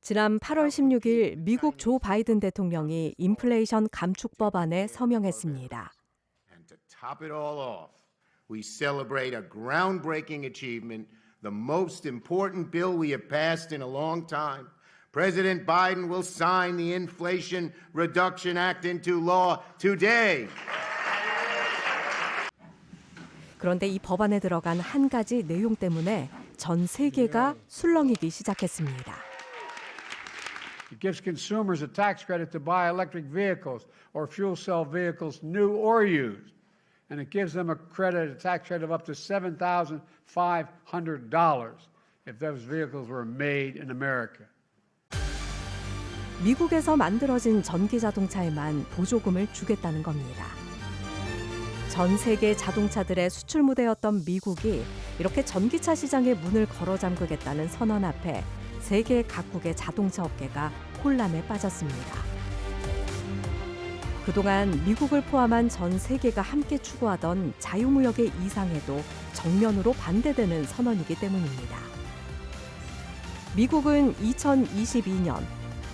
지난 8월 16일 미국 조 바이든 대통령이 인플레이션 감축 법안에 서명했습니다. And to top it all off, we celebrate a groundbreaking achievement, the most important bill we have passed in a long time. President Biden will sign the Inflation Reduction Act into law today. 그런데 이 법안에 들어간 한 가지 내용 때문에 전 세계가 술렁이기 시작했습니다. It gives consumers a tax credit to buy electric vehicles or fuel cell vehicles, new or used. And it gives them a tax credit of up to $7,500 if those vehicles were made in America. 미국에서 만들어진 전기 자동차에만 보조금을 주겠다는 겁니다. 전 세계 자동차들의 수출 무대였던 미국이 이렇게 전기차 시장의 문을 걸어 잠그겠다는 선언 앞에 세계 각국의 자동차 업계가 혼란에 빠졌습니다. 그동안 미국을 포함한 전 세계가 함께 추구하던 자유무역의 이상에도 정면으로 반대되는 선언이기 때문입니다. 미국은 2022년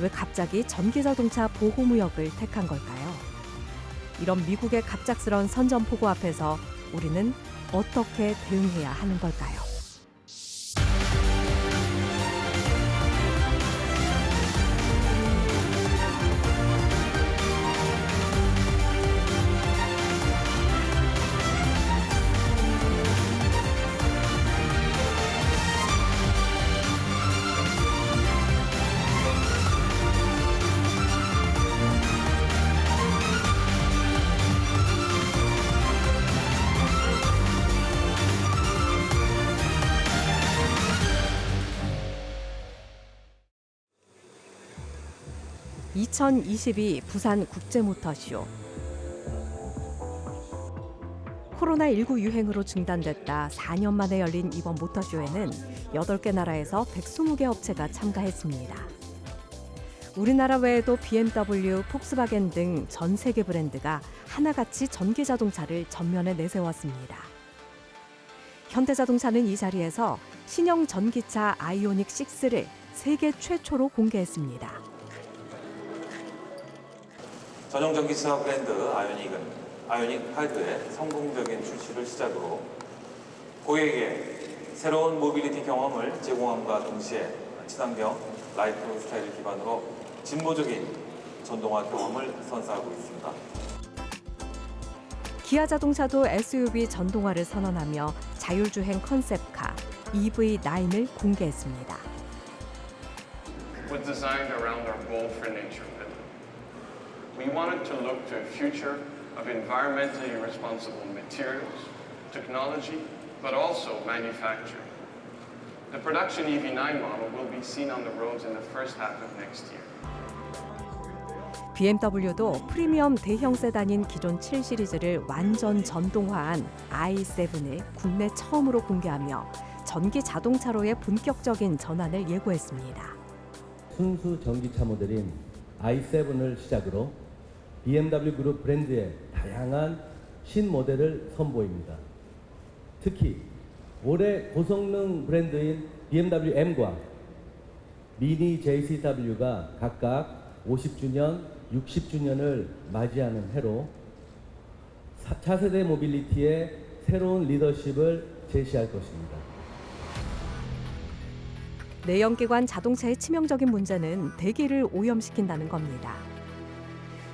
왜 갑자기 전기자동차 보호무역을 택한 걸까요? 이런 미국의 갑작스런 선전포고 앞에서 우리는 어떻게 대응해야 하는 걸까요? (2022) 부산 국제모터쇼. 코로나19 유행으로 중단됐다 4년 만에 열린 이번 모터쇼에는 8개 나라에서 120개 업체가 참가했습니다. 우리나라 외에도 BMW, 폭스바겐 등 전 세계 브랜드가 하나같이 전기자동차를 전면에 내세웠습니다. 현대자동차는 이 자리에서 신형 전기차 아이오닉 6를 세계 최초로 공개했습니다. 전용 전기차 브랜드 아이오닉은 아이오닉 8의 성공적인 출시를 시작으로 고객에게 새로운 모빌리티 경험을 제공함과 동시에 친환경 라이프 스타일을 기반으로 진보적인 전동화 경험을 선사하고 있습니다. 기아 자동차도 SUV 전동화를 선언하며 자율주행 컨셉카 EV9을 공개했습니다. Was designed around our goal for nature. We wanted to look to a future of environmentally responsible materials, technology, but also manufacturing. The production EV9 model will be seen on the roads in the first half of next year. BMW도 프리미엄 대형 세단인 기존 7 시리즈를 완전 전동화한 i7을 국내 처음으로 공개하며 전기 자동차로의 본격적인 전환을 예고했습니다. 순수 전기차 모델인 i7을 시작으로 BMW 그룹 브랜드의 다양한 신모델을 선보입니다. 특히 올해 고성능 브랜드인 BMW M과 미니 JCW가 각각 50주년, 60주년을 맞이하는 해로 차세대 모빌리티의 새로운 리더십을 제시할 것입니다. 내연기관 자동차의 치명적인 문제는 대기를 오염시킨다는 겁니다.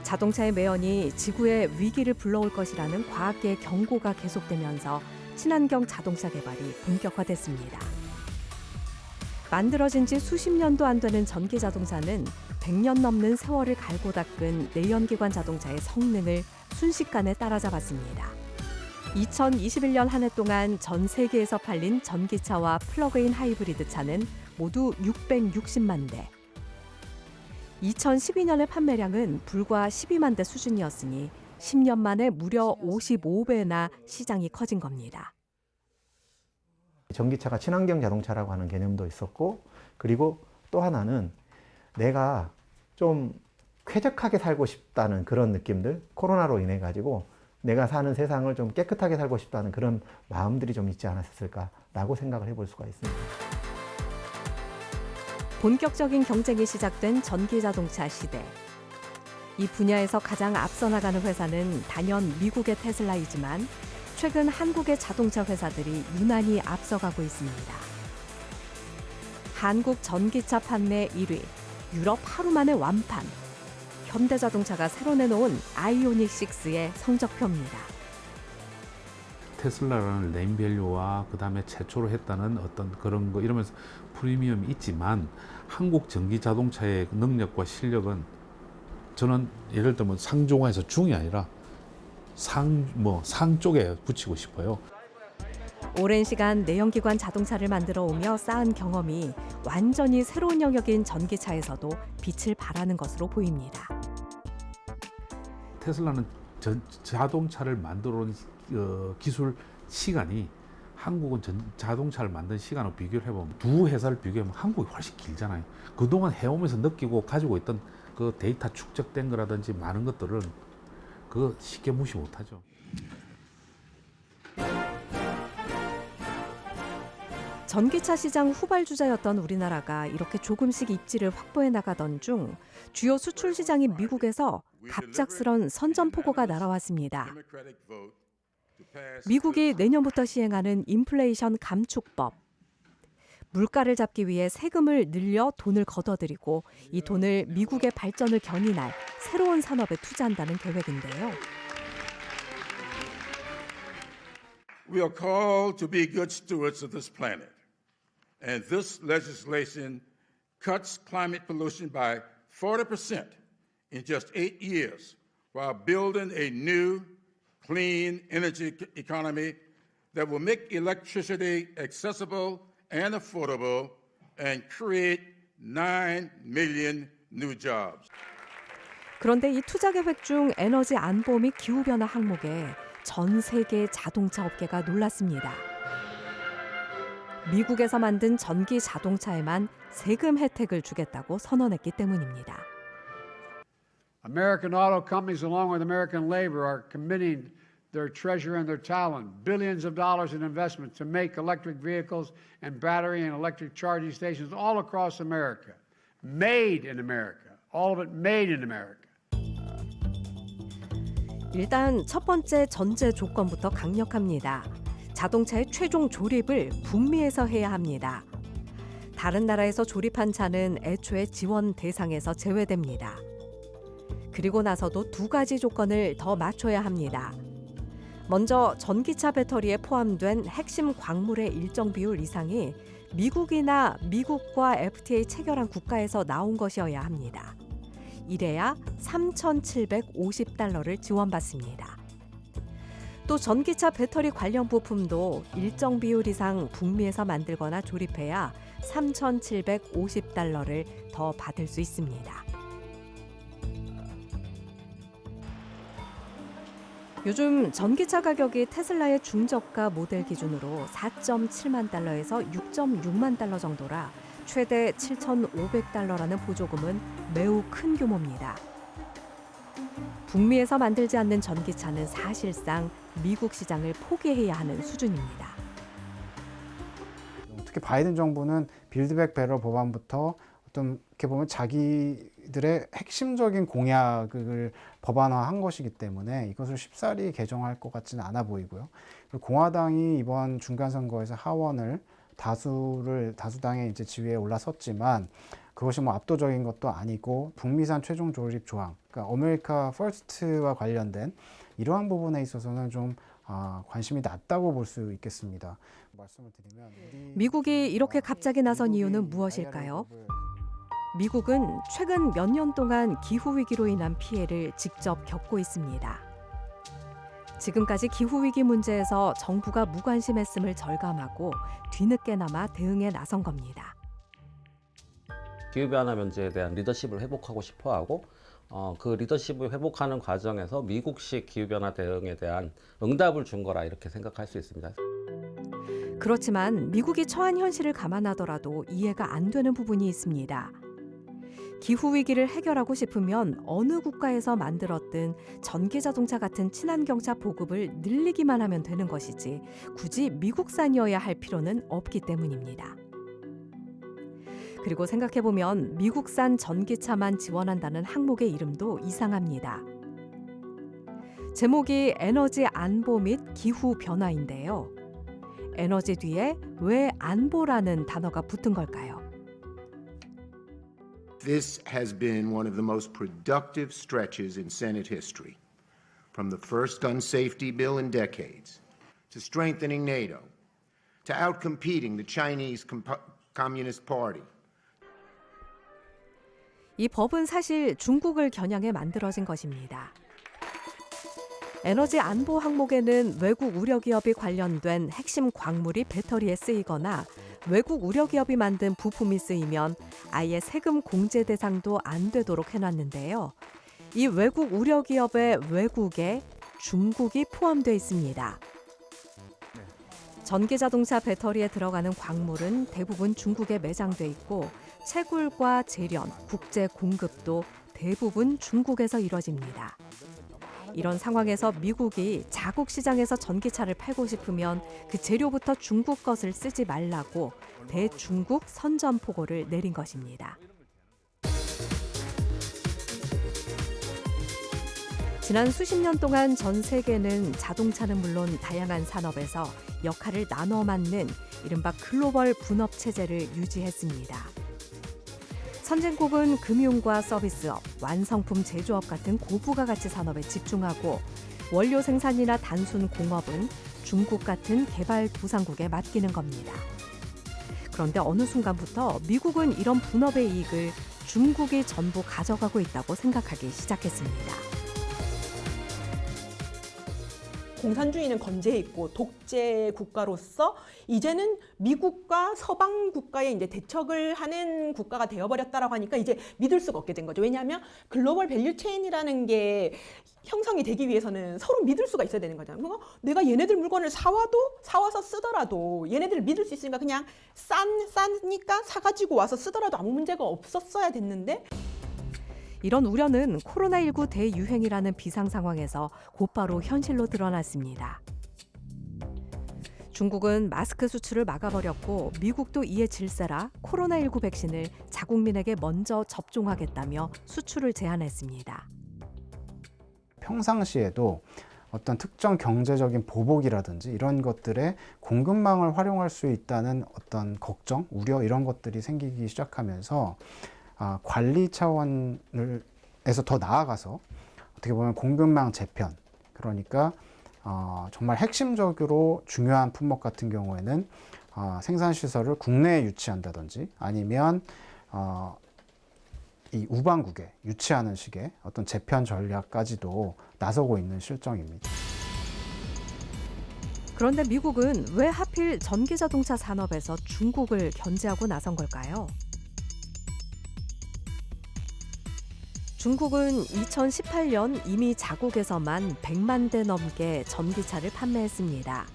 자동차의 매연이 지구에 위기를 불러올 것이라는 과학계의 경고가 계속되면서 친환경 자동차 개발이 본격화됐습니다. 만들어진 지 수십 년도 안 되는 전기 자동차는 100년 넘는 세월을 갈고 닦은 내연기관 자동차의 성능을 순식간에 따라잡았습니다. 2021년 한 해 동안 전 세계에서 팔린 전기차와 플러그인 하이브리드 차는 모두 660만 대. 2012년의 판매량은 불과 12만 대 수준이었으니 10년 만에 무려 55배나 시장이 커진 겁니다. 전기차가 친환경 자동차라고 하는 개념도 있었고, 그리고 또 하나는 내가 좀 쾌적하게 살고 싶다는 그런 느낌들, 코로나로 인해 가지고 내가 사는 세상을 좀 깨끗하게 살고 싶다는 그런 마음들이 좀 있지 않았을까라고 생각을 해볼 수가 있습니다. 본격적인 경쟁이 시작된 전기자동차 시대. 이 분야에서 가장 앞서 나가는 회사는 단연 미국의 테슬라이지만 최근 한국의 자동차 회사들이 유난히 앞서가고 있습니다. 한국 전기차 판매 1위, 유럽 하루 만에 완판. 현대자동차가 새로 내놓은 아이오닉 6의 성적표입니다. 테슬라라는 네임밸류와 그다음에 최초로 했다는 어떤 그런 거 이러면서 프리미엄이 있지만 한국 전기 자동차의 능력과 실력은 저는 예를 들면 상중하에서 중이 아니라 상 쪽에 붙이고 싶어요. 오랜 시간 내연기관 자동차를 만들어 오며 쌓은 경험이 완전히 새로운 영역인 전기차에서도 빛을 발하는 것으로 보입니다. 테슬라는 자동차를 만들어 온 기술 시간이 한국은 자동차를 만든 시간을 비교를 해보면 두 회사를 비교하면 한국이 훨씬 길잖아요. 그동안 해오면서 느끼고 가지고 있던 그 데이터 축적된 거라든지 많은 것들은 그거 쉽게 무시 못하죠. 전기차 시장 후발주자였던 우리나라가 이렇게 조금씩 입지를 확보해 나가던 중 주요 수출 시장인 미국에서 갑작스런 선전포고가 날아왔습니다. 미국이 내년부터 시행하는 인플레이션 감축법. 물가를 잡기 위해 세금을 늘려 돈을 걷어들이고 이 돈을 미국의 발전을 견인할 새로운 산업에 투자한다는 계획인데요. We are called to be good stewards of this planet. And this legislation cuts climate pollution by 40% in just 8 years while building a new, clean energy economy that will make electricity accessible and affordable and create 9 million new jobs. 그런데 이 투자 계획 중 에너지 안보 및 기후변화 항목에 전 세계 자동차 업계가 놀랐습니다. 미국에서 만든 전기 자동차에만 세금 혜택을 주겠다고 선언했기 때문입니다. American auto companies, along with American labor, are committing their treasure and their talent, billions of dollars in investment to make electric vehicles and battery and electric charging stations all across America. Made in America. All of it made in America. 일단 첫 번째 전제 조건부터 강력합니다. 자동차의 최종 조립을 북미에서 해야 합니다. 다른 나라에서 조립한 차는 애초에 지원 대상에서 제외됩니다. 그리고 나서도 두 가지 조건을 더 맞춰야 합니다. 먼저 전기차 배터리에 포함된 핵심 광물의 일정 비율 이상이 미국이나 미국과 FTA 체결한 국가에서 나온 것이어야 합니다. 이래야 $3,750를 지원받습니다. 또 전기차 배터리 관련 부품도 일정 비율 이상 북미에서 만들거나 조립해야 $3,750를 더 받을 수 있습니다. 요즘 전기차 가격이 테슬라의 중저가 모델 기준으로 $4.7만 에서 $6.6만 정도라 최대 $7,500라는 보조금은 매우 큰 규모입니다. 북미에서 만들지 않는 전기차는 사실상 미국 시장을 포기해야 하는 수준입니다. 특히 바이든 정부는 빌드백 베럴 법안부터 어떤 이렇게 보면 자기들의 핵심적인 공약을 법안화한 것이기 때문에 이것을 쉽사리 개정할 것 같지는 않아 보이고요. 그리고 공화당이 이번 중간 선거에서 하원을 다수당의 이제 지위에 올라섰지만 그것이 뭐 압도적인 것도 아니고 북미산 최종 조립 조항, 그러니까 아메리카 퍼스트와 관련된 이러한 부분에 있어서는 좀 관심이 낮다고 볼 수 있겠습니다. 말씀을 드리면 미국이 이렇게 갑자기 나선 이유는 무엇일까요? 미국은 최근 몇 년 동안 기후 위기로 인한 피해를 직접 겪고 있습니다. 지금까지 기후 위기 문제에서 정부가 무관심했음을 절감하고 뒤늦게나마 대응에 나선 겁니다. 기후변화 문제에 대한 리더십을 회복하고 싶어하고 그 리더십을 회복하는 과정에서 미국식 기후변화 대응에 대한 응답을 준 거라 이렇게 생각할 수 있습니다. 그렇지만 미국이 처한 현실을 감안하더라도 이해가 안 되는 부분이 있습니다. 기후위기를 해결하고 싶으면 어느 국가에서 만들었든 전기자동차 같은 친환경차 보급을 늘리기만 하면 되는 것이지 굳이 미국산이어야 할 필요는 없기 때문입니다. 그리고 생각해보면 미국산 전기차만 지원한다는 항목의 이름도 이상합니다. 제목이 에너지 안보 및 기후 변화인데요. 에너지 뒤에 왜 안보라는 단어가 붙은 걸까요? This has been one of the most productive stretches in Senate history, from the first gun safety bill in decades, to strengthening NATO, to outcompeting the Chinese Communist Party. 이 법은 사실 중국을 겨냥해 만들어진 것입니다. 에너지 안보 항목에는 외국 우려 기업이 관련된 핵심 광물이 배터리에 쓰이거나 외국 우려 기업이 만든 부품이 쓰이면 아예 세금 공제 대상도 안 되도록 해놨는데요. 이 외국 우려 기업의 외국에 중국이 포함되어 있습니다. 전기자동차 배터리에 들어가는 광물은 대부분 중국에 매장돼 있고 채굴과 재련, 국제 공급도 대부분 중국에서 이뤄집니다. 이런 상황에서 미국이 자국 시장에서 전기차를 팔고 싶으면 그 재료부터 중국 것을 쓰지 말라고 대중국 선전포고를 내린 것입니다. 지난 수십 년 동안 전 세계는 자동차는 물론 다양한 산업에서 역할을 나눠 맡는 이른바 글로벌 분업 체제를 유지했습니다. 선진국은 금융과 서비스업, 완성품 제조업 같은 고부가가치 산업에 집중하고 원료 생산이나 단순 공업은 중국 같은 개발도상국에 맡기는 겁니다. 그런데 어느 순간부터 미국은 이런 분업의 이익을 중국이 전부 가져가고 있다고 생각하기 시작했습니다. 공산주의는 건재해 있고 독재 국가로서 이제는 미국과 서방 국가에 이제 대척을 하는 국가가 되어버렸다라고 하니까 이제 믿을 수가 없게 된 거죠. 왜냐하면 글로벌 밸류 체인이라는 게 형성이 되기 위해서는 서로 믿을 수가 있어야 되는 거잖아요. 그러니까 내가 얘네들 물건을 사와서 쓰더라도 얘네들을 믿을 수 있으니까 그냥 싸니까 사가지고 와서 쓰더라도 아무 문제가 없었어야 됐는데 이런 우려는 코로나19 대유행이라는 비상 상황에서 곧바로 현실로 드러났습니다. 중국은 마스크 수출을 막아버렸고 미국도 이에 질세라 코로나19 백신을 자국민에게 먼저 접종하겠다며 수출을 제한했습니다. 평상시에도 어떤 특정 경제적인 보복이라든지 이런 것들에 공급망을 활용할 수 있다는 어떤 걱정, 우려 이런 것들이 생기기 시작하면서 관리 차원에서 더 나아가서 어떻게 보면 공급망 재편, 그러니까 정말 핵심적으로 중요한 품목 같은 경우에는 생산시설을 국내에 유치한다든지 아니면 이 우방국에 유치하는 식의 어떤 재편 전략까지도 나서고 있는 실정입니다. 그런데 미국은 왜 하필 전기자동차 산업에서 중국을 견제하고 나선 걸까요? 중국은 2018년 이미 자국에서만 100만 대 넘게 전기차를 판매했습니다.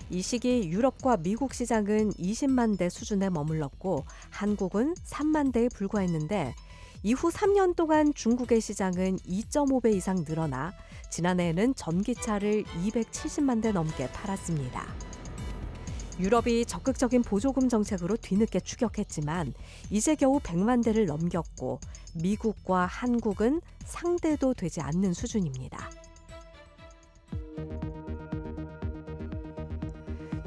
이 시기 유럽과 미국 시장은 20만 대 수준에 머물렀고 한국은 3만 대에 불과했는데 이후 3년 동안 중국의 시장은 2.5배 이상 늘어나 지난해에는 전기차를 270만 대 넘게 팔았습니다. 유럽이 적극적인 보조금 정책으로 뒤늦게 추격했지만 이제 겨우 100만 대를 넘겼고 미국과 한국은 상대도 되지 않는 수준입니다.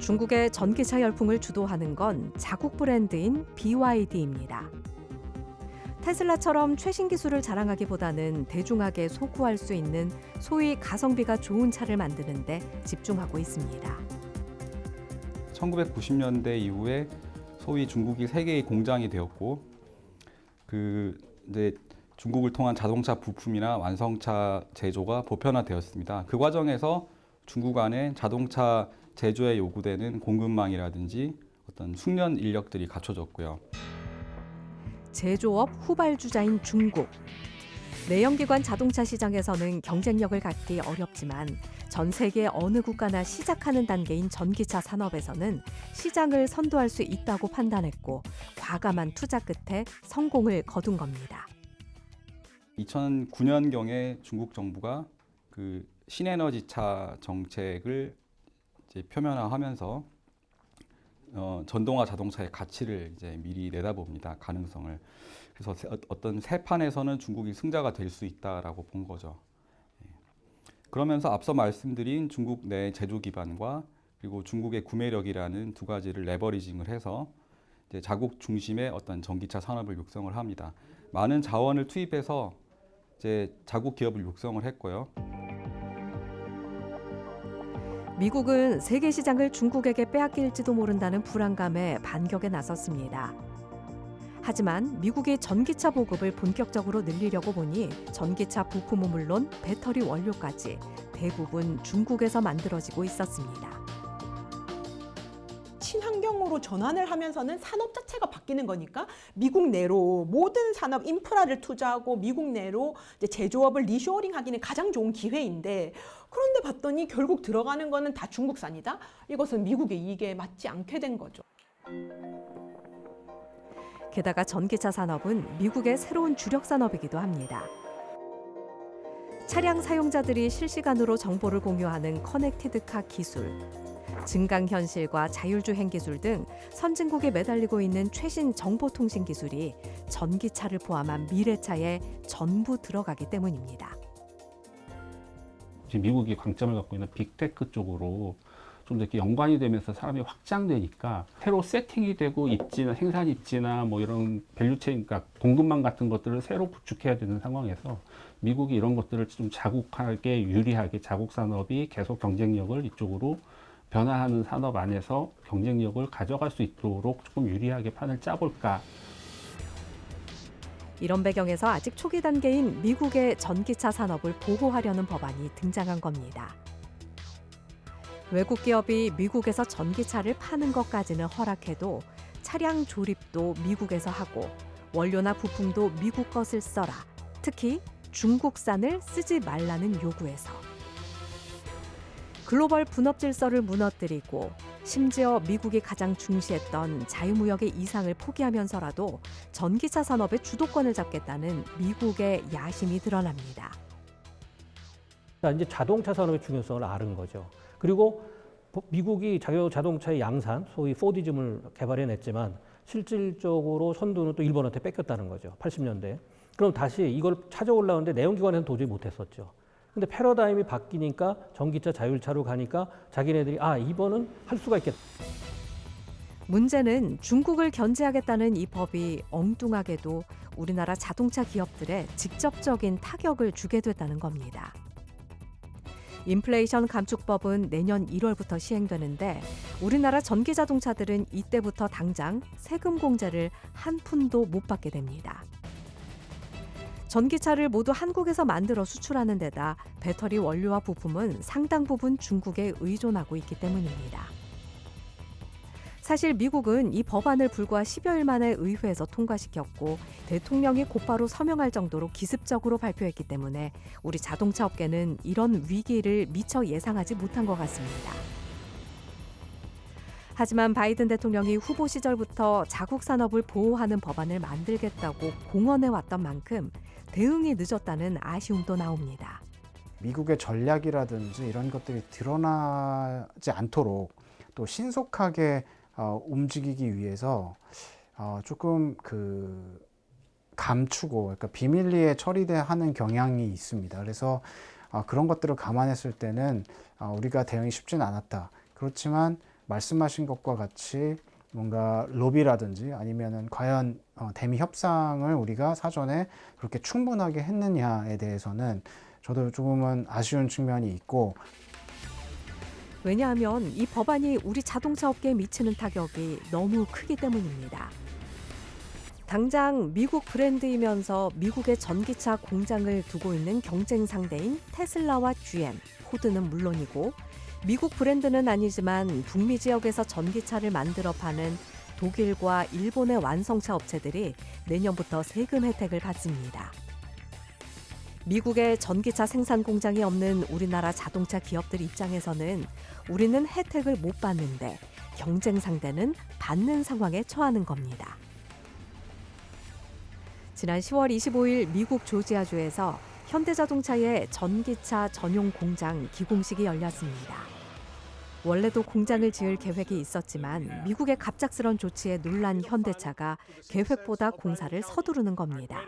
중국의 전기차 열풍을 주도하는 건 자국 브랜드인 BYD입니다. 테슬라처럼 최신 기술을 자랑하기보다는 대중하게 소구할 수 있는 소위 가성비가 좋은 차를 만드는 데 집중하고 있습니다. 1990년대 이후에 소위 중국이 세계의 공장이 되었고 이제 중국을 통한 자동차 부품이나 완성차 제조가 보편화되었습니다. 그 과정에서 중국 안에 자동차 제조에 요구되는 공급망이라든지 어떤 숙련 인력들이 갖춰졌고요. 제조업 후발주자인 중국. 내연기관 자동차 시장에서는 경쟁력을 갖기 어렵지만 전 세계 어느 국가나 시작하는 단계인 전기차 산업에서는 시장을 선도할 수 있다고 판단했고 과감한 투자 끝에 성공을 거둔 겁니다. 2009년경에 중국 정부가 그 신에너지차 정책을 이제 표면화하면서 전동화 자동차의 가치를 이제 미리 내다봅니다. 가능성을. 그래서 어떤 새 판에서는 중국이 승자가 될 수 있다라고 본 거죠. 그러면서 앞서 말씀드린 중국 내 제조 기반과 그리고 중국의 구매력이라는 두 가지를 레버리징을 해서 이제 자국 중심의 어떤 전기차 산업을 육성을 합니다. 많은 자원을 투입해서 이제 자국 기업을 육성을 했고요. 미국은 세계 시장을 중국에게 빼앗길지도 모른다는 불안감에 반격에 나섰습니다. 하지만 미국이 전기차 보급을 본격적으로 늘리려고 보니 전기차 부품은 물론 배터리 원료까지 대부분 중국에서 만들어지고 있었습니다. 친환경으로 전환을 하면서는 산업 자체가 바뀌는 거니까 미국 내로 모든 산업 인프라를 투자하고 미국 내로 이제 제조업을 리쇼어링하기는 가장 좋은 기회인데, 그런데 봤더니 결국 들어가는 거는 다 중국산이다? 이것은 미국의 이익에 맞지 않게 된 거죠. 게다가 전기차 산업은 미국의 새로운 주력 산업이기도 합니다. 차량 사용자들이 실시간으로 정보를 공유하는 커넥티드카 기술, 증강현실과 자율주행 기술 등 선진국에 매달리고 있는 최신 정보통신 기술이 전기차를 포함한 미래차에 전부 들어가기 때문입니다. 지금 미국이 강점을 갖고 있는 빅테크 쪽으로 좀 더 이렇게 연관이 되면서 사람이 확장되니까 새로 세팅이 되고 입지나 생산 입지나 뭐 이런 밸류체인, 그러니까 공급망 같은 것들을 새로 구축해야 되는 상황에서 미국이 이런 것들을 좀 자국하게 유리하게 자국 산업이 계속 경쟁력을 이쪽으로 변화하는 산업 안에서 경쟁력을 가져갈 수 있도록 조금 유리하게 판을 짜볼까. 이런 배경에서 아직 초기 단계인 미국의 전기차 산업을 보호하려는 법안이 등장한 겁니다. 외국 기업이 미국에서 전기차를 파는 것까지는 허락해도 차량 조립도 미국에서 하고 원료나 부품도 미국 것을 써라. 특히 중국산을 쓰지 말라는 요구에서 글로벌 분업 질서를 무너뜨리고 심지어 미국이 가장 중시했던 자유무역의 이상을 포기하면서라도 전기차 산업의 주도권을 잡겠다는 미국의 야심이 드러납니다. 이제 자동차 산업의 중요성을 아는 거죠. 그리고 미국이 자동차의 양산, 소위 포디즘을 개발해냈지만 실질적으로 선두는 또 일본한테 뺏겼다는 거죠. 80년대. 그럼 다시 이걸 찾아올라오는데 내연기관에서는 도저히 못했었죠. 근데 패러다임이 바뀌니까 전기차 자율차로 가니까 자기네들이 이번은 할 수가 있겠다. 문제는 중국을 견제하겠다는 이 법이 엉뚱하게도 우리나라 자동차 기업들에 직접적인 타격을 주게 됐다는 겁니다. 인플레이션 감축법은 내년 1월부터 시행되는데 우리나라 전기자동차들은 이때부터 당장 세금 공제를 한 푼도 못 받게 됩니다. 전기차를 모두 한국에서 만들어 수출하는 데다 배터리 원료와 부품은 상당 부분 중국에 의존하고 있기 때문입니다. 사실 미국은 이 법안을 불과 10여일 만에 의회에서 통과시켰고 대통령이 곧바로 서명할 정도로 기습적으로 발표했기 때문에 우리 자동차 업계는 이런 위기를 미처 예상하지 못한 것 같습니다. 하지만 바이든 대통령이 후보 시절부터 자국 산업을 보호하는 법안을 만들겠다고 공언해왔던 만큼 대응이 늦었다는 아쉬움도 나옵니다. 미국의 전략이라든지 이런 것들이 드러나지 않도록 또 신속하게 움직이기 위해서 조금 감추고, 그러니까 비밀리에 처리하는 경향이 있습니다. 그래서 그런 것들을 감안했을 때는 우리가 대응이 쉽지는 않았다. 그렇지만 말씀하신 것과 같이 뭔가 로비라든지 아니면은 과연 대미 협상을 우리가 사전에 그렇게 충분하게 했느냐에 대해서는 저도 조금은 아쉬운 측면이 있고, 왜냐하면 이 법안이 우리 자동차 업계에 미치는 타격이 너무 크기 때문입니다. 당장 미국 브랜드이면서 미국의 전기차 공장을 두고 있는 경쟁 상대인 테슬라와 GM, 포드는 물론이고 미국 브랜드는 아니지만 북미 지역에서 전기차를 만들어 파는 독일과 일본의 완성차 업체들이 내년부터 세금 혜택을 받습니다. 미국의 전기차 생산 공장이 없는 우리나라 자동차 기업들 입장에서는 우리는 혜택을 못 받는데 경쟁 상대는 받는 상황에 처하는 겁니다. 지난 10월 25일 미국 조지아주에서 현대자동차의 전기차 전용 공장 기공식이 열렸습니다. 원래도 공장을 지을 계획이 있었지만 미국의 갑작스런 조치에 놀란 현대차가 계획보다 공사를 서두르는 겁니다.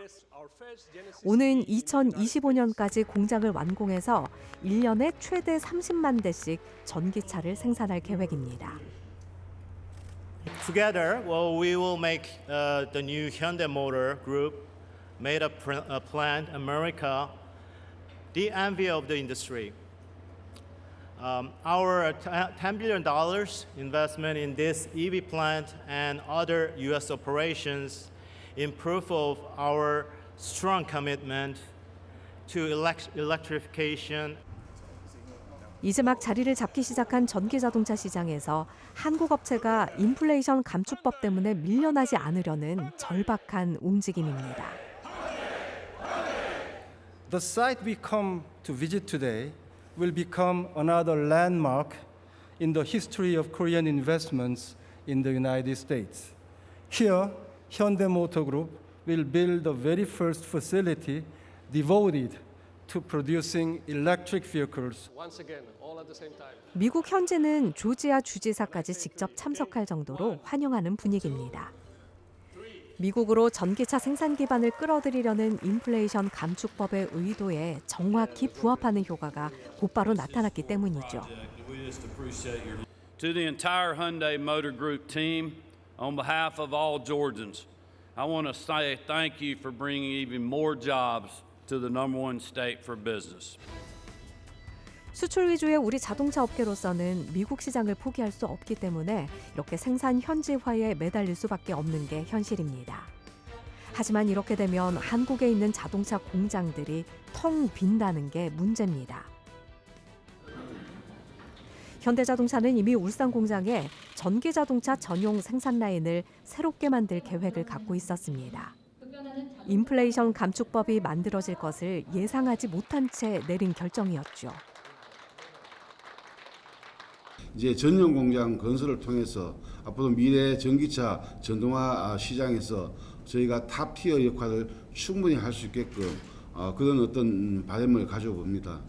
오는 2025년까지 공장을 완공해서 1년에 최대 30만 대씩 전기차를 생산할 계획입니다. Together, we will make the new Hyundai Motor Group, made a plant America, the envy of the industry. Our $10 billion investment in this EV plant and other U.S. operations in proof of our strong commitment to electrification. 이제 막 자리를 잡기 시작한 전기자동차 시장에서 한국 업체가 인플레이션 감축법 때문에 밀려나지 않으려는 절박한 움직임입니다. The site we come to visit today will become another landmark in the history of Korean investments in the United States. Here, Hyundai Motor Group will build the very first facility devoted to producing electric vehicles. 미국 현지는 조지아 주지사까지 직접 참석할 정도로 환영하는 분위기입니다. 미국으로 전기차 생산 기반을 끌어들이려는 인플레이션 감축법의 의도에 정확히 부합하는 효과가 곧바로 나타났기 때문이죠. To the entire Hyundai Motor Group team, on behalf of all Georgians, I want to say thank you for bringing even more jobs to the number one state for business. 수출 위주의 우리 자동차 업계로서는 미국 시장을 포기할 수 없기 때문에 이렇게 생산 현지화에 매달릴 수밖에 없는 게 현실입니다. 하지만 이렇게 되면 한국에 있는 자동차 공장들이 텅 빈다는 게 문제입니다. 현대자동차는 이미 울산 공장에 전기자동차 전용 생산 라인을 새롭게 만들 계획을 갖고 있었습니다. 인플레이션 감축법이 만들어질 것을 예상하지 못한 채 내린 결정이었죠. 이제 전용 공장 건설을 통해서 앞으로 미래 전기차 전동화 시장에서 저희가 탑티어 역할을 충분히 할 수 있게끔 그런 어떤 바람을 가지고 봅니다.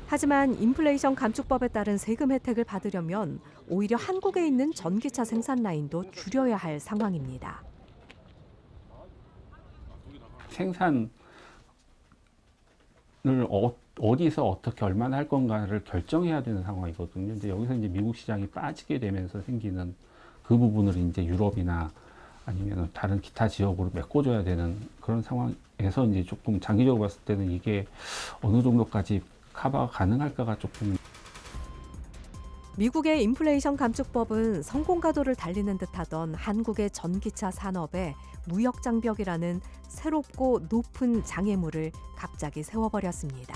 하지만 인플레이션 감축법에 따른 세금 혜택을 받으려면 오히려 한국에 있는 전기차 생산 라인도 줄여야 할 상황입니다. 생산을 어디서 어떻게 얼마나 할 건가를 결정해야 되는 상황이거든요. 근데 여기서 이제 미국 시장이 빠지게 되면서 생기는 그 부분을 이제 유럽이나 아니면 다른 기타 지역으로 메꿔줘야 되는 그런 상황에서 이제 조금 장기적으로 봤을 때는 이게 어느 정도까지 커버가 가능할까가 조금. 미국의 인플레이션 감축법은 성공가도를 달리는 듯하던 한국의 전기차 산업에 무역 장벽이라는 새롭고 높은 장애물을 갑자기 세워버렸습니다.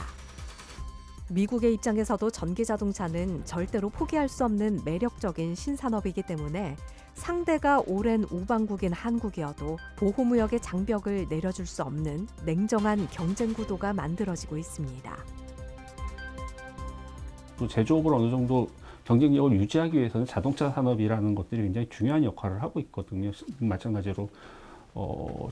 미국의 입장에서도 전기자동차는 절대로 포기할 수 없는 매력적인 신산업이기 때문에 상대가 오랜 우방국인 한국이어도 보호무역의 장벽을 내려줄 수 없는 냉정한 경쟁 구도가 만들어지고 있습니다. 또 제조업을 어느 정도 경쟁력을 유지하기 위해서는 자동차 산업이라는 것들이 굉장히 중요한 역할을 하고 있거든요. 마찬가지로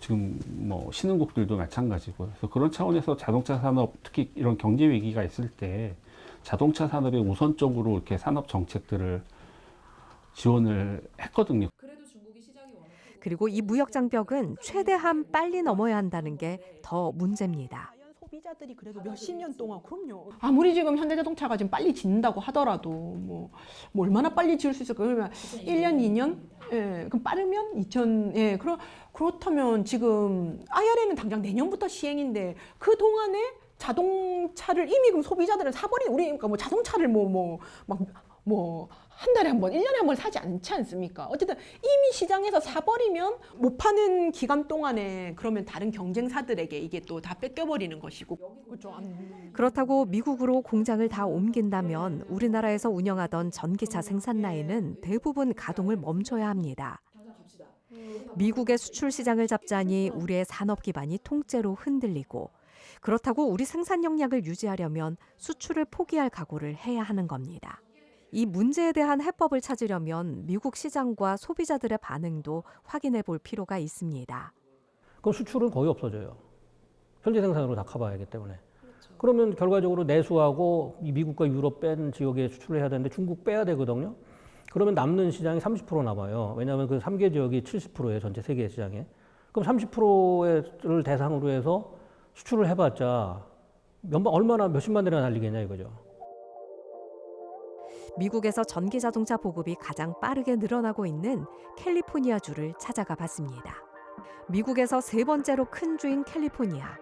지금 뭐 신흥국들도 마찬가지고. 그래서 그런 차원에서 자동차 산업, 특히 이런 경제 위기가 있을 때 자동차 산업에 우선적으로 이렇게 산업 정책들을 지원을 했거든요. 그리고 이 무역 장벽은 최대한 빨리 넘어야 한다는 게 더 문제입니다. 소비자들이 그래도 몇십 년 동안 그럼요. 아무리 지금 현대자동차가 지금 빨리 짓는다고 하더라도 뭐 얼마나 빨리 지을 수 있을까? 그러면 1년, 2년? 예, 그럼 빠르면 2000, 그렇다면 지금 IRA는 당장 내년부터 시행인데 그 동안에 자동차를 이미 그럼 소비자들은 사버린 우리 그러니까 뭐 자동차를 한 달에 한 번, 1년에 한 번 사지 않지 않습니까? 어쨌든 이미 시장에서 사버리면 못 파는 기간 동안에 그러면 다른 경쟁사들에게 이게 또 다 뺏겨버리는 것이고. 그렇죠. 그렇다고 미국으로 공장을 다 옮긴다면 우리나라에서 운영하던 전기차 생산 라인은 대부분 가동을 멈춰야 합니다. 미국의 수출 시장을 잡자니 우리의 산업 기반이 통째로 흔들리고 그렇다고 우리 생산 역량을 유지하려면 수출을 포기할 각오를 해야 하는 겁니다. 이 문제에 대한 해법을 찾으려면 미국 시장과 소비자들의 반응도 확인해 볼 필요가 있습니다. 그럼 수출은 거의 없어져요. 현지 생산으로 다 커버해야 하기 때문에. 그러면 결과적으로 내수하고 이 미국과 유럽 뺀 지역에 수출을 해야 되는데 중국 빼야 되거든요. 그러면 남는 시장이 30% 남아요. 왜냐하면 그 3개 지역이 70%예요. 전체 세계 시장에. 그럼 30%를 대상으로 해서 수출을 해봤자 얼마나 몇십만 대나 날리겠냐 이거죠. 미국에서 전기 자동차 보급이 가장 빠르게 늘어나고 있는 캘리포니아주를 찾아가 봤습니다. 미국에서 세 번째로 큰 주인 캘리포니아.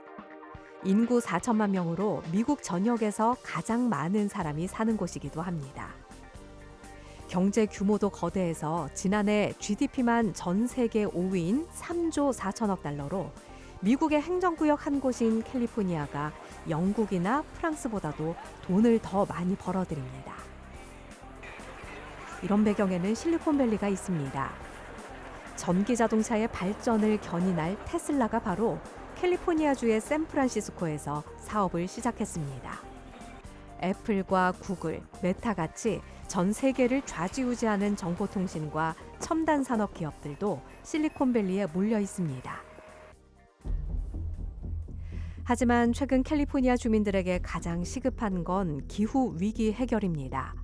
인구 4천만 명으로 미국 전역에서 가장 많은 사람이 사는 곳이기도 합니다. 경제 규모도 거대해서 지난해 GDP만 전 세계 5위인 3조 4천억 달러로 미국의 행정구역 한 곳인 캘리포니아가 영국이나 프랑스보다도 돈을 더 많이 벌어들입니다. 이런 배경에는 실리콘밸리가 있습니다. 전기 자동차의 발전을 견인할 테슬라가 바로 캘리포니아주의 샌프란시스코에서 사업을 시작했습니다. 애플과 구글, 메타같이 전 세계를 좌지우지하는 정보통신과 첨단 산업 기업들도 실리콘밸리에 몰려 있습니다. 하지만 최근 캘리포니아 주민들에게 가장 시급한 건 기후 위기 해결입니다.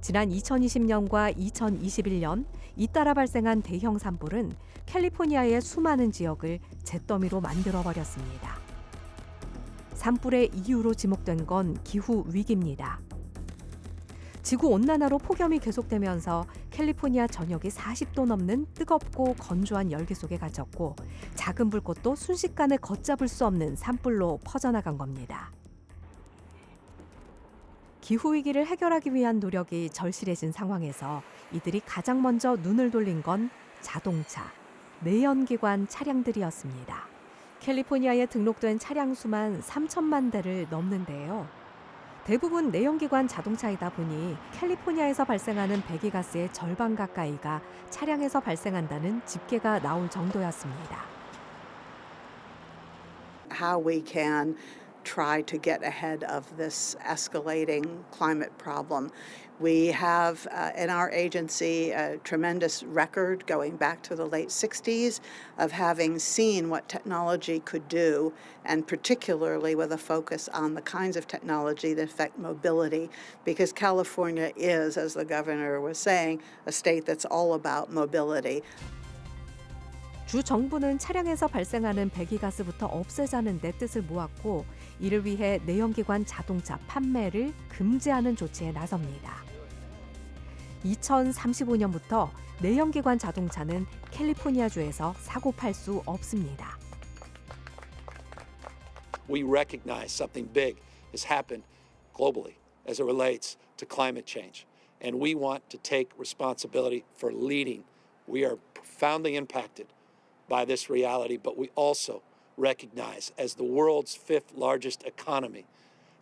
지난 2020년과 2021년 잇따라 발생한 대형 산불은 캘리포니아의 수많은 지역을 잿더미로 만들어버렸습니다. 산불의 이유로 지목된 건 기후 위기입니다. 지구온난화로 폭염이 계속되면서 캘리포니아 전역이 40도 넘는 뜨겁고 건조한 열기 속에 갇혔고 작은 불꽃도 순식간에 걷잡을 수 없는 산불로 퍼져나간 겁니다. 기후위기를 해결하기 위한 노력이 절실해진 상황에서 이들이 가장 먼저 눈을 돌린 건 자동차, 내연기관 차량들이었습니다. 캘리포니아에 등록된 차량 수만 3천만 대를 넘는데요. 대부분 내연기관 자동차이다 보니 캘리포니아에서 발생하는 배기가스의 절반 가까이가 차량에서 발생한다는 집계가 나올 정도였습니다. How we can try to get ahead of this escalating climate problem. We have in our agency a tremendous record going back to the late 60s of having seen what technology could do, and particularly with a focus on the kinds of technology that affect mobility, because California is, as the governor was saying, a state that's all about mobility. 주 정부는 차량에서 발생하는 배기가스부터 없애자는 내 뜻을 모았고 이를 위해 내연기관 자동차 판매를 금지하는 조치에 나섭니다. 2035년부터 내연기관 자동차는 캘리포니아주에서 사고 팔 수 없습니다. We recognize something big has happened globally as it relates to climate change, and we want to take responsibility for leading. We are profoundly impacted by this reality, but we also recognize as the world's fifth largest economy,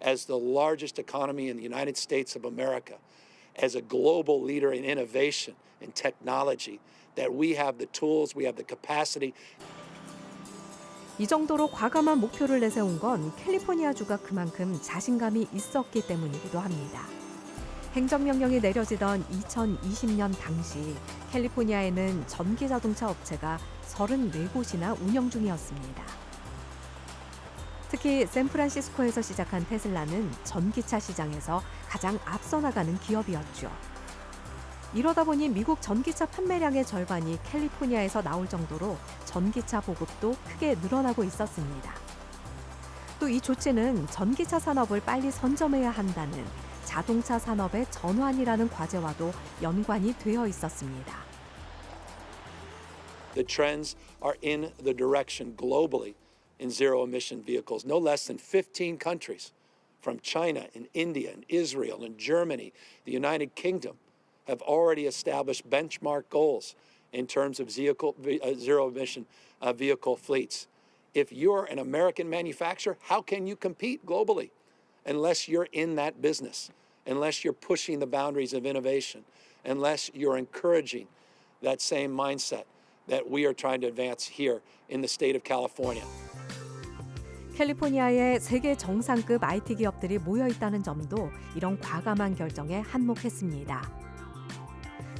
as the largest economy in the United States of America, as a global leader in innovation and technology, that we have the tools, we have the capacity. 이 정도로 과감한 목표를 내세운 건 캘리포니아주가 그만큼 자신감이 있었기 때문이기도 합니다. 행정명령이 내려지던 2020년 당시 캘리포니아에는 전기자동차 업체가 34곳이나 운영 중이었습니다. 특히 샌프란시스코에서 시작한 테슬라는 전기차 시장에서 가장 앞서 나가는 기업이었죠. 이러다 보니 미국 전기차 판매량의 절반이 캘리포니아에서 나올 정도로 전기차 보급도 크게 늘어나고 있었습니다. 또 이 조치는 전기차 산업을 빨리 선점해야 한다는 자동차 산업의 전환이라는 과제와도 연관이 되어 있었습니다. The trends are in the direction globally in zero-emission vehicles. No less than 15 countries, from China and India and Israel and Germany, the United Kingdom, have already established benchmark goals in terms of zero-emission vehicle fleets. If you're an American manufacturer, how can you compete globally unless you're in that business, unless you're pushing the boundaries of innovation, unless you're encouraging that same mindset that we are trying to advance here in the state of California. 캘리포니아에 세계 정상급 IT 기업들이 모여 있다는 점도 이런 과감한 결정에 한몫했습니다.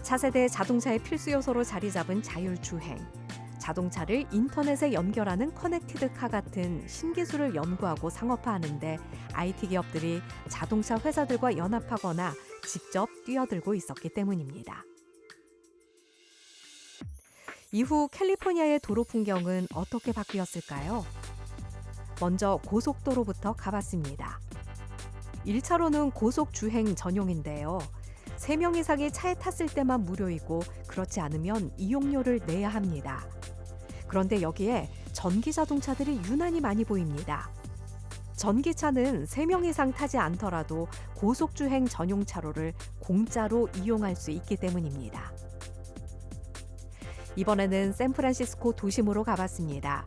차세대 자동차의 필수 요소로 자리 잡은 자율주행, 자동차를 인터넷에 연결하는 커넥티드 카 같은 신기술을 연구하고 상업화하는 데 IT 기업들이 자동차 회사들과 연합하거나 직접 뛰어들고 있었기 때문입니다. 이후 캘리포니아의 도로 풍경은 어떻게 바뀌었을까요? 먼저 고속도로부터 가봤습니다. 1차로는 고속 주행 전용인데요. 3명 이상이 차에 탔을 때만 무료이고 그렇지 않으면 이용료를 내야 합니다. 그런데 여기에 전기 자동차들이 유난히 많이 보입니다. 전기차는 3명 이상 타지 않더라도 고속주행 전용 차로를 공짜로 이용할 수 있기 때문입니다. 이번에는 샌프란시스코 도심으로 가봤습니다.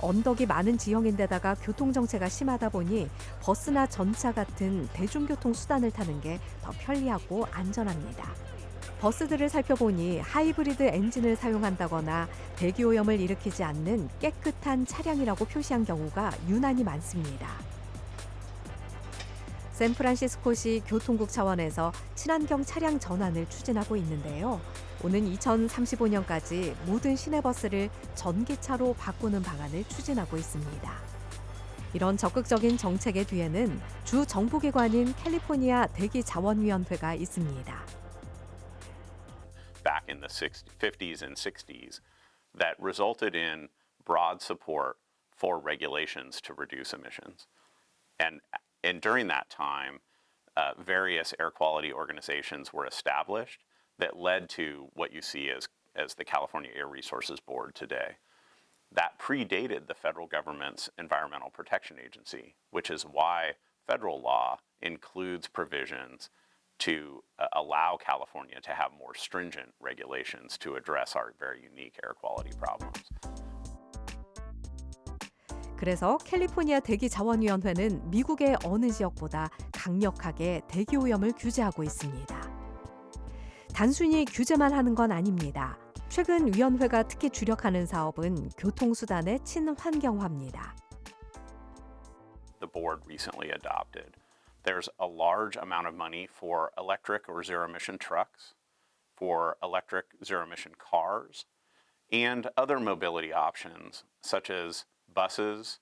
언덕이 많은 지형인데다가 교통정체가 심하다 보니 버스나 전차 같은 대중교통 수단을 타는 게 더 편리하고 안전합니다. 버스들을 살펴보니 하이브리드 엔진을 사용한다거나 대기오염을 일으키지 않는 깨끗한 차량이라고 표시한 경우가 유난히 많습니다. 샌프란시스코시 교통국 차원에서 친환경 차량 전환을 추진하고 있는데요. 오는 2035년까지 모든 시내버스를 전기차로 바꾸는 방안을 추진하고 있습니다. 이런 적극적인 정책의 뒤에는 주 정부기관인 캘리포니아 대기자원위원회가 있습니다. Back in the 50s and 60s that resulted in broad support for regulations to reduce emissions. And during that time, various air quality organizations were established that led to what you see as the California Air Resources Board today. That predated the federal government's Environmental Protection Agency, which is why federal law includes provisions to allow California to have more stringent regulations to address our very unique air quality problems. 그래서 캘리포니아 대기자원위원회는 미국의 어느 지역보다 강력하게 대기오염을 규제하고 있습니다. 단순히 규제만 하는 건 아닙니다. 최근 위원회가 특히 주력하는 사업은 교통수단의 친환경화입니다. The board recently adopted. There's a large amount of money for electric or zero-emission trucks, for electric zero-emission cars, and other mobility options such as buses,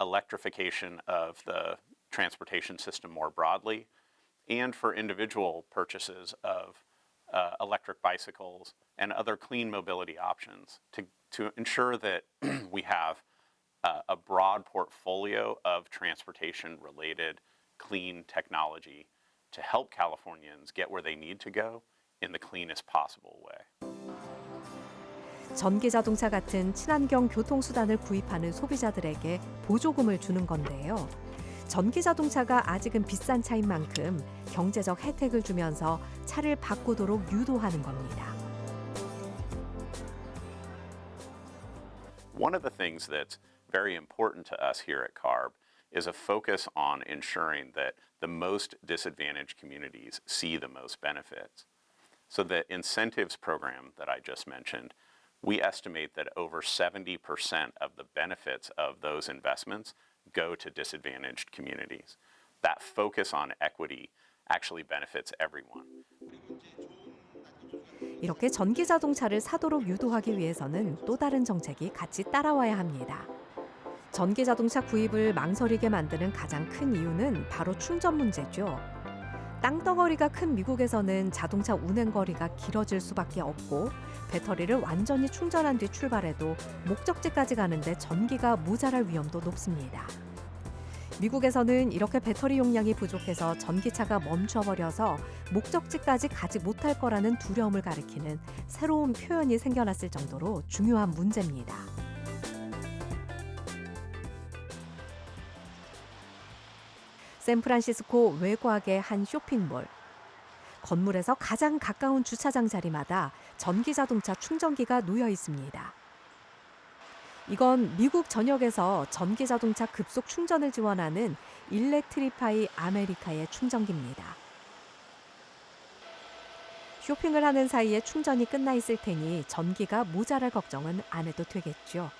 electrification of the transportation system more broadly, and for individual purchases of electric bicycles and other clean mobility options to ensure that we have a broad portfolio of transportation-related clean technology to help Californians get where they need to go in the cleanest possible way. 전기 자동차 같은 친환경 교통수단을 구입하는 소비자들에게 보조금을 주는 건데요. 전기 자동차가 아직은 비싼 차인 만큼 경제적 혜택을 주면서 차를 바꾸도록 유도하는 겁니다. One of the things that's very important to us here at CARB is a focus on ensuring that the most disadvantaged communities see the most benefits. So the incentives program that I just mentioned, we estimate that over 70% of the benefits of those investments go to disadvantaged communities. That focus on equity actually benefits everyone. 이렇게 전기 자동차를 사도록 유도하기 위해서는 또 다른 정책이 같이 따라와야 합니다. 전기 자동차 구입을 망설이게 만드는 가장 큰 이유는 바로 충전 문제죠. 땅덩어리가 큰 미국에서는 자동차 운행 거리가 길어질 수밖에 없고 배터리를 완전히 충전한 뒤 출발해도 목적지까지 가는데 전기가 모자랄 위험도 높습니다. 미국에서는 이렇게 배터리 용량이 부족해서 전기차가 멈춰버려서 목적지까지 가지 못할 거라는 두려움을 가리키는 새로운 표현이 생겨났을 정도로 중요한 문제입니다. 샌프란시스코 외곽의 한 쇼핑몰. 건물에서 가장 가까운 주차장 자리마다 전기 자동차 충전기가 놓여 있습니다. 이건 미국 전역에서 전기 자동차 급속 충전을 지원하는 일렉트리파이 아메리카의 충전기입니다. 쇼핑을 하는 사이에 충전이 끝나 있을 테니 전기가 모자랄 걱정은 안 해도 되겠죠.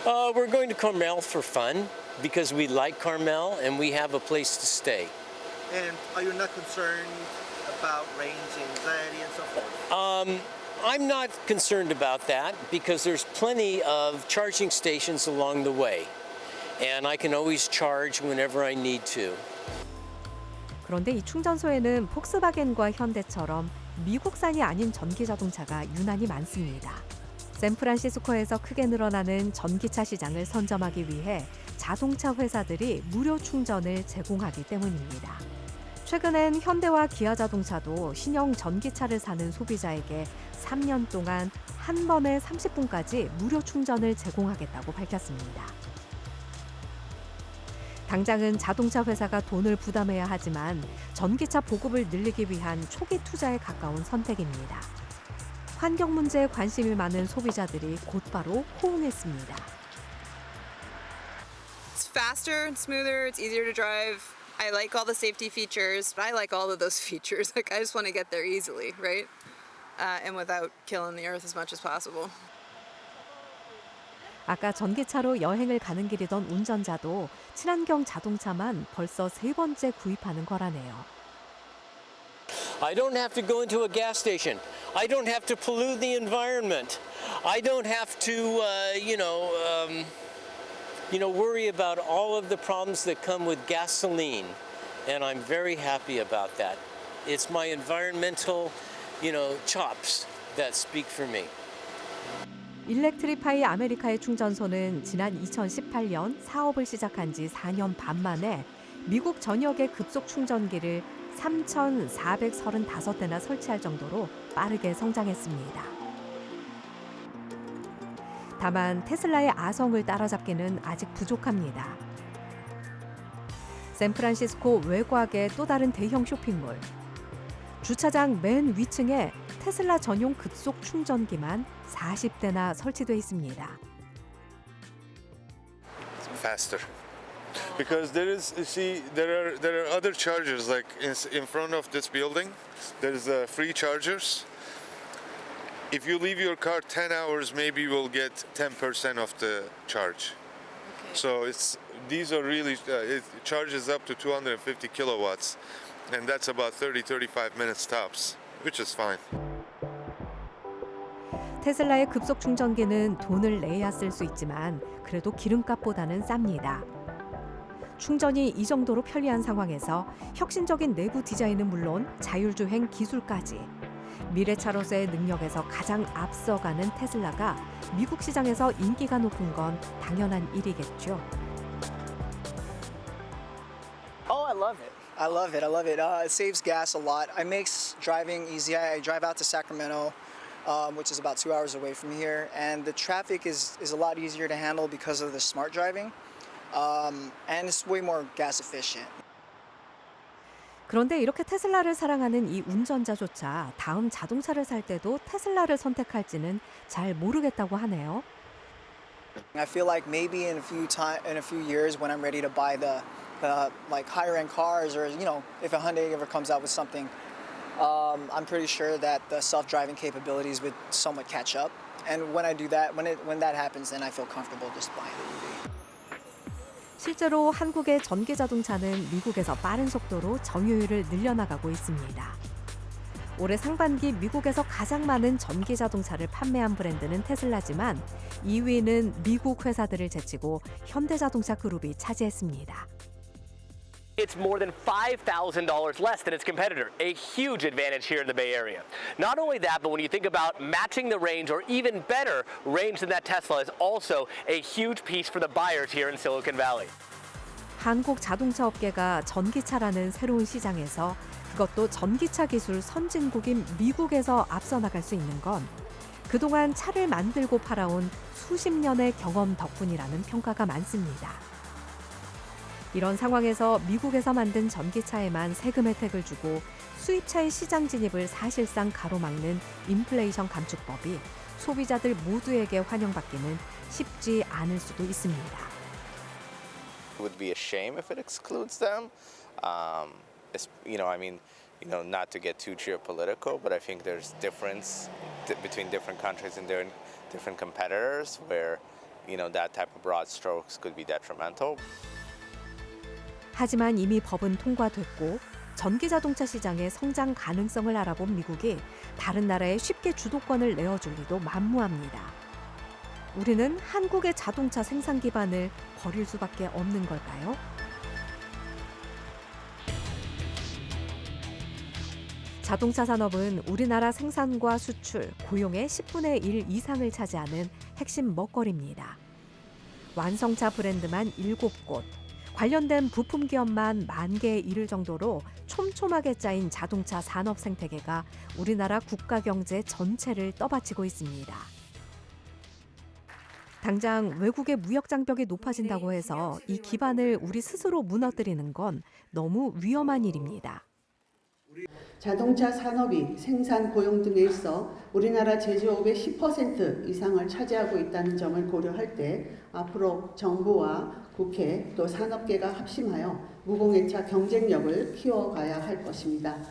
We're going to Carmel for fun because we like Carmel and we have a place to stay. And are you not concerned about range anxiety and so forth? I'm not concerned about that because there's plenty of charging stations along the way. And I can always charge whenever I need to. 그런데 이 충전소에는 폭스바겐과 현대처럼 미국산이 아닌 전기 자동차가 유난히 많습니다. 샌프란시스코에서 크게 늘어나는 전기차 시장을 선점하기 위해 자동차 회사들이 무료 충전을 제공하기 때문입니다. 최근엔 현대와 기아 자동차도 신형 전기차를 사는 소비자에게 3년 동안 한 번에 30분까지 무료 충전을 제공하겠다고 밝혔습니다. 당장은 자동차 회사가 돈을 부담해야 하지만 전기차 보급을 늘리기 위한 초기 투자에 가까운 선택입니다. 환경 문제에 관심이 많은 소비자들이 곧바로 호응했습니다. It's faster and smoother. It's easier to drive. I like all the safety features. I like all of those features. Like I just want to get there easily, right? And without killing the earth as much as possible. 아까 전기차로 여행을 가는 길이던 운전자도 친환경 자동차만 벌써 3번째 구입하는 거라네요. I don't have to go into a gas station. I don't have to pollute the environment. I don't have to, worry about all of the problems that come with gasoline. And I'm very happy about that. It's my environmental, chops that speak for me. 일렉트리파이 아메리카의 충전소는 지난 2018년 사업을 시작한 지 4년 반 만에 미국 전역의 급속 충전기를 3,435대나 설치할 정도로 빠르게 성장했습니다. 다만 테슬라의 아성을 따라잡기는 아직 부족합니다. 샌프란시스코 외곽의 또 다른 대형 쇼핑몰. 주차장 맨 위층에 테슬라 전용 급속 충전기만 40대나 설치돼 있습니다. Faster. Because there are other chargers like in front of this building. There's free chargers. If you leave your car 10 hours, maybe you will get 10% of the charge. Okay. So these are really it charges up to 250 kilowatts, and that's about 30-35 minutes tops, which is fine. 테슬라의 급속 충전기는 돈을 내야 쓸 수 있지만 그래도 기름값보다는 쌉니다. 충전이 이 정도로 편리한 상황에서 혁신적인 내부 디자인은 물론 자율주행 기술까지 미래 차로서의 능력에서 가장 앞서가는 테슬라가 미국 시장에서 인기가 높은 건 당연한 일이겠죠. Oh, I love it. I love it. I love it. It saves gas a lot. It makes driving easy. I drive out to Sacramento, which is about 2 hours away from here, and the traffic is a lot easier to handle because of the smart driving, and it's way more gas efficient. 그런데 이렇게 테슬라를 사랑하는 이 운전자조차 다음 자동차를 살 때도 테슬라를 선택할지는 잘 모르겠다고 하네요. I feel like maybe in a few years when I'm ready to buy the like higher end cars, or if a Hyundai ever comes out with something, I'm pretty sure that the self-driving capabilities would somewhat catch up. And when I do that, when that happens, then I feel comfortable just buying the EV. 실제로 한국의 전기 자동차는 미국에서 빠른 속도로 점유율을 늘려나가고 있습니다. 올해 상반기 미국에서 가장 많은 전기 자동차를 판매한 브랜드는 테슬라지만 2위는 미국 회사들을 제치고 현대자동차 그룹이 차지했습니다. It's more than $5,000 less than its competitor, a huge advantage here in the Bay Area. Not only that, but when you think about matching the range or even better range than that Tesla is also a huge piece for the buyers here in Silicon Valley. 한국 자동차 업계가 전기차라는 새로운 시장에서 그것도 전기차 기술 선진국인 미국에서 앞서 나갈 수 있는 건 그동안 차를 만들고 팔아온 수십 년의 경험 덕분이라는 평가가 많습니다. 이런 상황에서 미국에서 만든 전기차에만 세금 혜택을 주고 수입차의 시장 진입을 사실상 가로막는 인플레이션 감축법이 소비자들 모두에게 환영받기는 쉽지 않을 수도 있습니다. It would be a shame if it excludes them. Not to get too geopolitical, but I think there's difference between different countries and their different competitors where, that type of broad strokes could be detrimental. 하지만 이미 법은 통과됐고 전기 자동차 시장의 성장 가능성을 알아본 미국이 다른 나라에 쉽게 주도권을 내어줄 리도 만무합니다. 우리는 한국의 자동차 생산 기반을 버릴 수밖에 없는 걸까요? 자동차 산업은 우리나라 생산과 수출, 고용의 10분의 1 이상을 차지하는 핵심 먹거리입니다. 완성차 브랜드만 7곳, 관련된 부품 기업만 10,000개에 이를 정도로 촘촘하게 짜인 자동차 산업 생태계가 우리나라 국가 경제 전체를 떠받치고 있습니다. 당장 외국의 무역 장벽이 높아진다고 해서 이 기반을 우리 스스로 무너뜨리는 건 너무 위험한 일입니다. 자동차 산업이 생산, 고용 등에 있어 우리나라 제조업의 10% 이상을 차지하고 있다는 점을 고려할 때 앞으로 정부와 국회 또 산업계가 합심하여 무공해차 경쟁력을 키워가야 할 것입니다.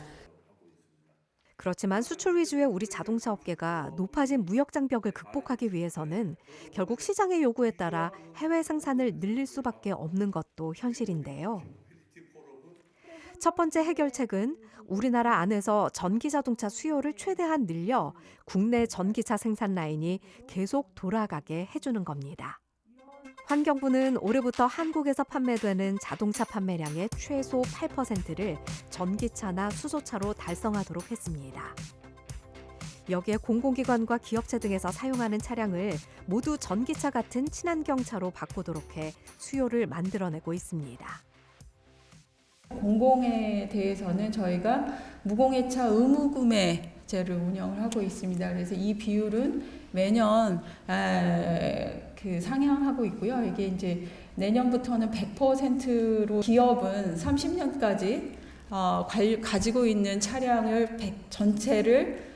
그렇지만 수출 위주의 우리 자동차 업계가 높아진 무역 장벽을 극복하기 위해서는 결국 시장의 요구에 따라 해외 생산을 늘릴 수밖에 없는 것도 현실인데요. 첫 번째 해결책은 우리나라 안에서 전기 자동차 수요를 최대한 늘려 국내 전기차 생산 라인이 계속 돌아가게 해주는 겁니다. 환경부는 올해부터 한국에서 판매되는 자동차 판매량의 최소 8%를 전기차나 수소차로 달성하도록 했습니다. 여기에 공공기관과 기업체 등에서 사용하는 차량을 모두 전기차 같은 친환경차로 바꾸도록 해 수요를 만들어내고 있습니다. 공공에 대해서는 저희가 무공해차 의무 구매제를 운영을 하고 있습니다. 그래서 이 비율은 매년 상향하고 있고요. 이게 이제 내년부터는 100%로 기업은 30년까지 가지고 있는 차량을 전체를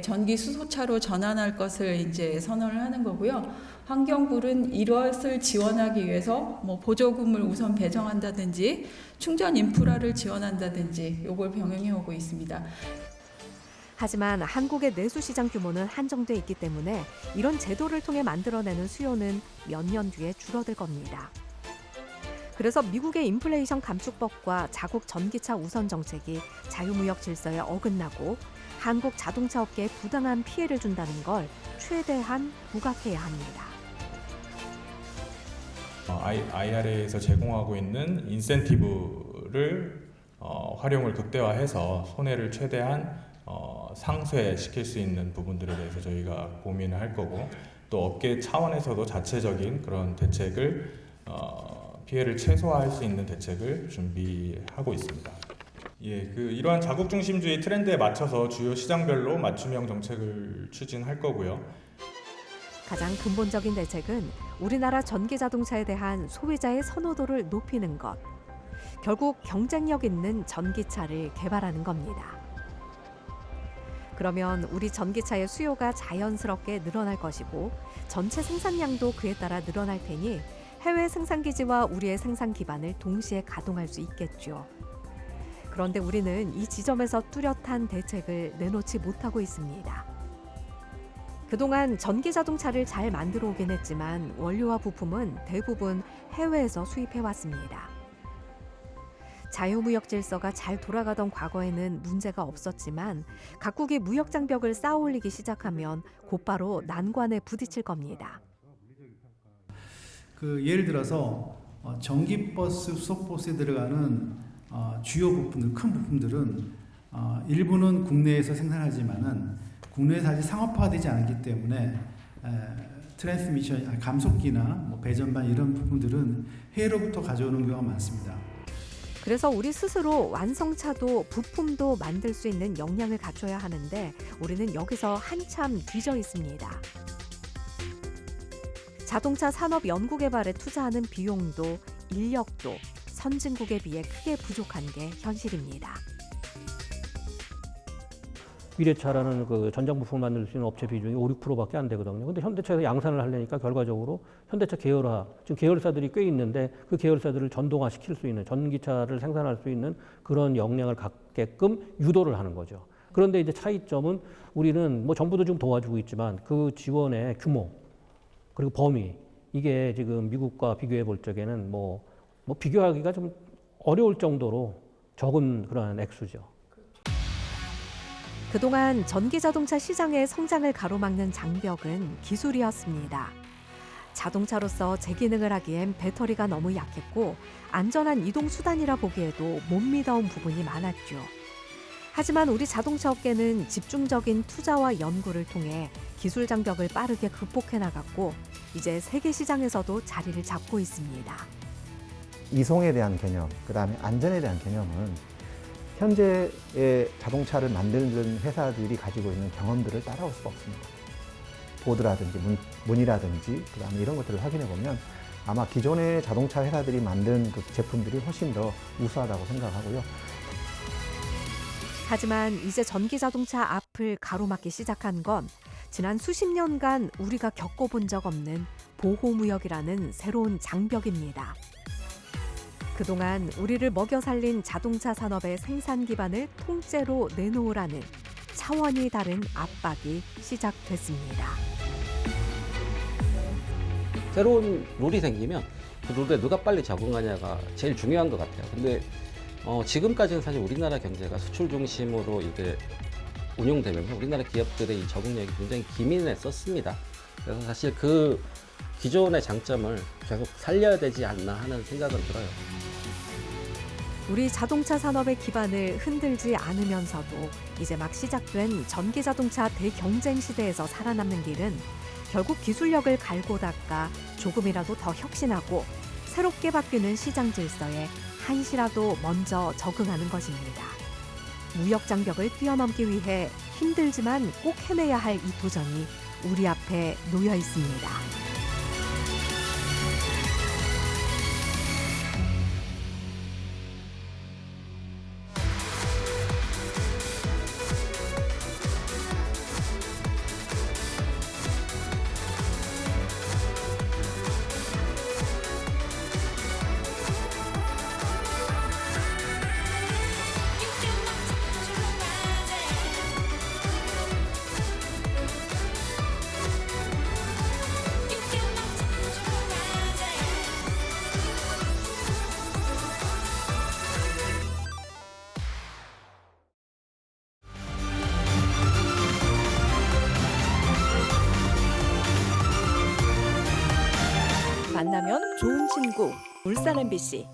전기 수소차로 전환할 것을 이제 선언을 하는 거고요. 환경부는 이것을 지원하기 위해서 보조금을 우선 배정한다든지 충전 인프라를 지원한다든지 이걸 병행해 오고 있습니다. 하지만 한국의 내수 시장 규모는 한정돼 있기 때문에 이런 제도를 통해 만들어내는 수요는 몇 년 뒤에 줄어들 겁니다. 그래서 미국의 인플레이션 감축법과 자국 전기차 우선 정책이 자유무역 질서에 어긋나고 한국 자동차 업계에 부당한 피해를 준다는 걸 최대한 부각해야 합니다. IRA에서 제공하고 있는 인센티브를 활용을 극대화해서 손해를 최대한 상쇄시킬 수 있는 부분들에 대해서 저희가 고민을 할 거고, 또 업계 차원에서도 자체적인 그런 대책을 피해를 최소화할 수 있는 대책을 준비하고 있습니다. 이러한 자국 중심주의 트렌드에 맞춰서 주요 시장별로 맞춤형 정책을 추진할 거고요. 가장 근본적인 대책은 우리나라 전기 자동차에 대한 소비자의 선호도를 높이는 것. 결국 경쟁력 있는 전기차를 개발하는 겁니다. 그러면 우리 전기차의 수요가 자연스럽게 늘어날 것이고 전체 생산량도 그에 따라 늘어날 테니 해외 생산 기지와 우리의 생산 기반을 동시에 가동할 수 있겠죠. 그런데 우리는 이 지점에서 뚜렷한 대책을 내놓지 못하고 있습니다. 그동안 전기 자동차를 잘 만들어 오긴 했지만 원료와 부품은 대부분 해외에서 수입해왔습니다. 자유무역 질서가 잘 돌아가던 과거에는 문제가 없었지만 각국이 무역 장벽을 쌓아올리기 시작하면 곧바로 난관에 부딪힐 겁니다. 예를 들어서 전기버스, 수소버스에 들어가는 주요 부품들, 큰 부품들은 일부는 국내에서 생산하지만은 국내에서 아직 상업화되지 않았기 때문에 트랜스미션, 감속기나 배전반 이런 부분들은 해외로부터 가져오는 경우가 많습니다. 그래서 우리 스스로 완성차도 부품도 만들 수 있는 역량을 갖춰야 하는데 우리는 여기서 한참 뒤져 있습니다. 자동차 산업 연구 개발에 투자하는 비용도 인력도 선진국에 비해 크게 부족한 게 현실입니다. 미래차라는 그 전장 부품을 만들 수 있는 업체 비중이 5~6%밖에 안 되거든요. 근데 현대차에서 양산을 하려니까 결과적으로 현대차 계열화, 지금 계열사들이 꽤 있는데 그 계열사들을 전동화시킬 수 있는, 전기차를 생산할 수 있는 그런 역량을 갖게끔 유도를 하는 거죠. 그런데 이제 차이점은 우리는 정부도 좀 도와주고 있지만 그 지원의 규모 그리고 범위, 이게 지금 미국과 비교해 볼 적에는 비교하기가 좀 어려울 정도로 적은 그런 액수죠. 그동안 전기자동차 시장의 성장을 가로막는 장벽은 기술이었습니다. 자동차로서 제 기능을 하기엔 배터리가 너무 약했고 안전한 이동수단이라 보기에도 못 믿어온 부분이 많았죠. 하지만 우리 자동차 업계는 집중적인 투자와 연구를 통해 기술 장벽을 빠르게 극복해 나갔고 이제 세계 시장에서도 자리를 잡고 있습니다. 이송에 대한 개념, 그다음에 안전에 대한 개념은 현재의 자동차를 만드는 회사들이 가지고 있는 경험들을 따라올 수가 없습니다. 보드라든지 문이라든지 그다음에 이런 것들을 확인해 보면 아마 기존의 자동차 회사들이 만든 그 제품들이 훨씬 더 우수하다고 생각하고요. 하지만 이제 전기자동차 앞을 가로막기 시작한 건 지난 수십 년간 우리가 겪어본 적 없는 보호무역이라는 새로운 장벽입니다. 그동안 우리를 먹여 살린 자동차 산업의 생산 기반을 통째로 내놓으라는 차원이 다른 압박이 시작됐습니다. 새로운 룰이 생기면 그 룰에 누가 빨리 적응하냐가 제일 중요한 것 같아요. 근데 지금까지는 사실 우리나라 경제가 수출 중심으로 이게 운용되면서 우리나라 기업들의 이 적응력이 굉장히 기민했었습니다. 그래서 사실 그 기존의 장점을 계속 살려야 되지 않나 하는 생각은 들어요. 우리 자동차 산업의 기반을 흔들지 않으면서도 이제 막 시작된 전기자동차 대경쟁 시대에서 살아남는 길은 결국 기술력을 갈고 닦아 조금이라도 더 혁신하고 새롭게 바뀌는 시장 질서에 한시라도 먼저 적응하는 것입니다. 무역 장벽을 뛰어넘기 위해 힘들지만 꼭 해내야 할 이 도전이 우리 앞에 놓여 있습니다. 만나면 좋은 친구 울산 MBC